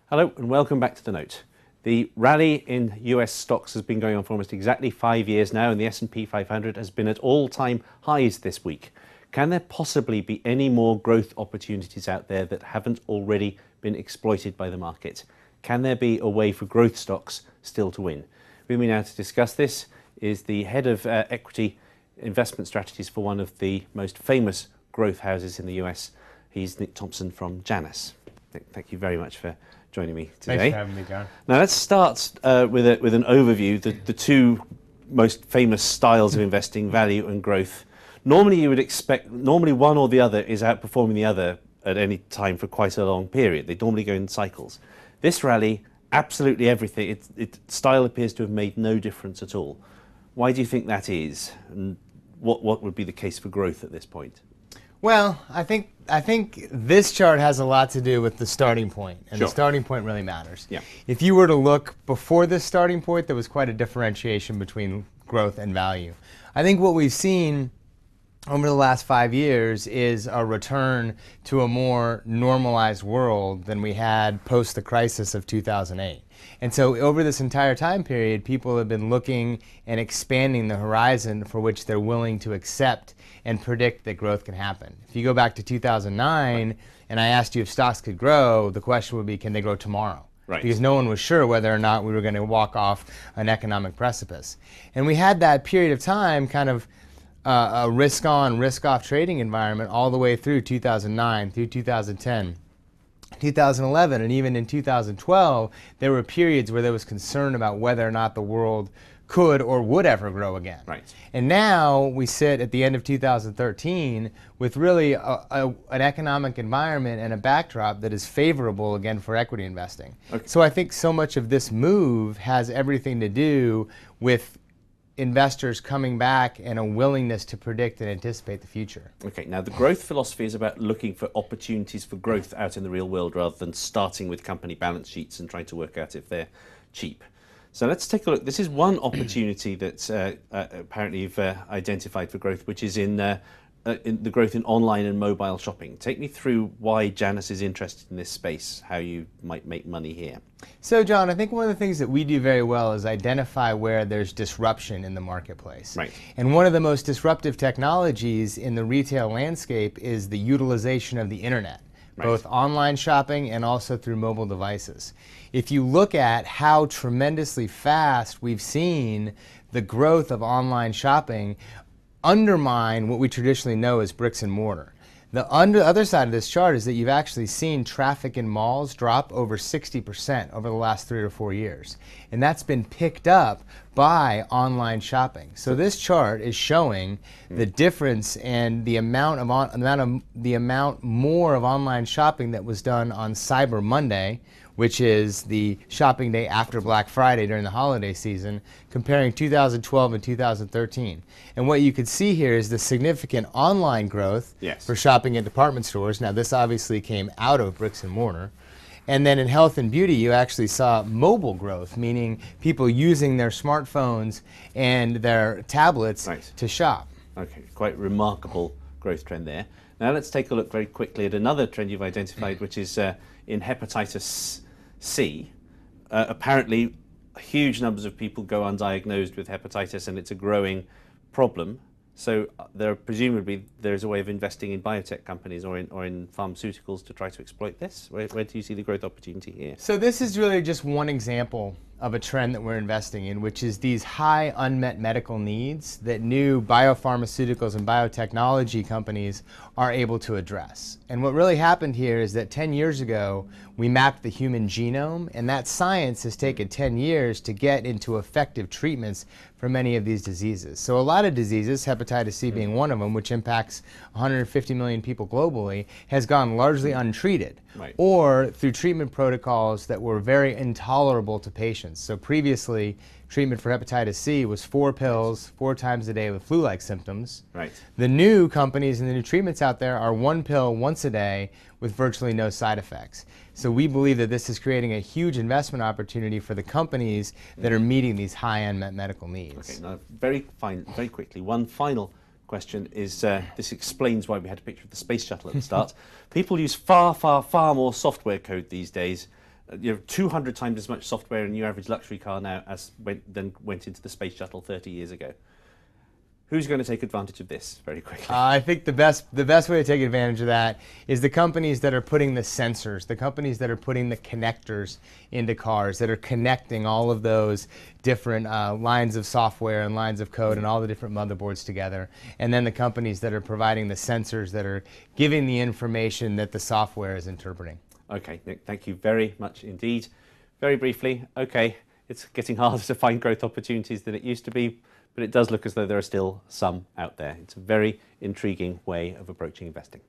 Hello and welcome back to The Note. The rally in US stocks has been going on for almost exactly 5 years now, and the S&P 500 has been at all-time highs this week. Can there possibly be any more growth opportunities out there that haven't already been exploited by the market? Can there be a way for growth stocks still to win? With me now to discuss this is the head of equity investment strategies for one of the most famous growth houses in the US. He's Nick Thompson from Janus. Thank you very much for joining me today. Thanks for having me, John. Now let's start with an overview. The two most famous styles of investing, value and growth. Normally you would expect, one or the other is outperforming the other at any time for quite a long period. They normally go in cycles. This rally, absolutely everything, its style appears to have made no difference at all. Why do you think that is? And what would be the case for growth at this point? Well, I think this chart has a lot to do with the starting point, and Sure. The starting point really matters. Yeah. If you were to look before this starting point, there was quite a differentiation between growth and value. I think what we've seen over the last 5 years is a return to a more normalized world than we had post the crisis of 2008. And so over this entire time period, people have been looking and expanding the horizon for which they're willing to accept and predict that growth can happen. If you go back to 2009 and I asked you if stocks could grow, the question would be, can they grow tomorrow? Right. Because no one was sure whether or not we were going to walk off an economic precipice. And we had that period of time, kind of a risk-on, risk-off trading environment all the way through 2009, through 2010. 2011 and even in 2012, there were periods where there was concern about whether or not the world could or would ever grow again. Right. And now we sit at the end of 2013 with really an economic environment and a backdrop that is favorable again for equity investing. Okay. So I think so much of this move has everything to do with investors coming back and a willingness to predict and anticipate the future. Okay, now the growth philosophy is about looking for opportunities for growth out in the real world rather than starting with company balance sheets and trying to work out if they're cheap. So let's take a look. This is one opportunity that apparently you've identified for growth, which is in the growth in online and mobile shopping. Take me through why Janus is interested in this space, how you might make money here. So, John, I think one of the things that we do very well is identify where there's disruption in the marketplace. Right. And one of the most disruptive technologies in the retail landscape is the utilization of the internet, Right. both online shopping and also through mobile devices. If you look at how tremendously fast we've seen the growth of online shopping undermine what we traditionally know as bricks and mortar. The other side of this chart is that you've actually seen traffic in malls drop over 60% over the last 3 or 4 years. And that's been picked up by online shopping. So this chart is showing the difference and the amount more of online shopping that was done on Cyber Monday, which is the shopping day after Black Friday during the holiday season, comparing 2012 and 2013. And what you could see here is the significant online growth Yes. for shopping at department stores. Now, this obviously came out of bricks and mortar. And then in health and beauty, you actually saw mobile growth, meaning people using their smartphones and their tablets Right. to shop. Okay, quite remarkable growth trend there. Now let's take a look very quickly at another trend you've identified, which is in hepatitis C. Apparently, huge numbers of people go undiagnosed with hepatitis, and it's a growing problem. So presumably there's a way of investing in biotech companies or in pharmaceuticals to try to exploit this. Where do you see the growth opportunity here? So this is really just one example of a trend that we're investing in, which is these high unmet medical needs that new biopharmaceuticals and biotechnology companies are able to address. And what really happened here is that 10 years ago, we mapped the human genome, and that science has taken 10 years to get into effective treatments for many of these diseases. So a lot of diseases, hepatitis C being one of them, which impacts 150 million people globally, has gone largely untreated. Right. Or through treatment protocols that were very intolerable to patients. So previously, treatment for hepatitis C was 4 pills 4 times a day with flu-like symptoms. Right. The new companies and the new treatments out there are 1 pill once a day with virtually no side effects. So we believe that this is creating a huge investment opportunity for the companies that are meeting these high unmet medical needs. Okay, now very quickly, one final question is, this explains why we had a picture of the space shuttle at the start. People use far more software code these days 200 times as much software in your average luxury car now as went into the space shuttle 30 years ago. Who's going to take advantage of this very quickly? I think the best way to take advantage of that is the companies that are putting the sensors, the companies that are putting the connectors into cars, that are connecting all of those different lines of software and lines of code and all the different motherboards together. And then the companies that are providing the sensors that are giving the information that the software is interpreting. Okay, Nick, thank you very much indeed. Very briefly, okay, it's getting harder to find growth opportunities than it used to be, but it does look as though there are still some out there. It's a very intriguing way of approaching investing.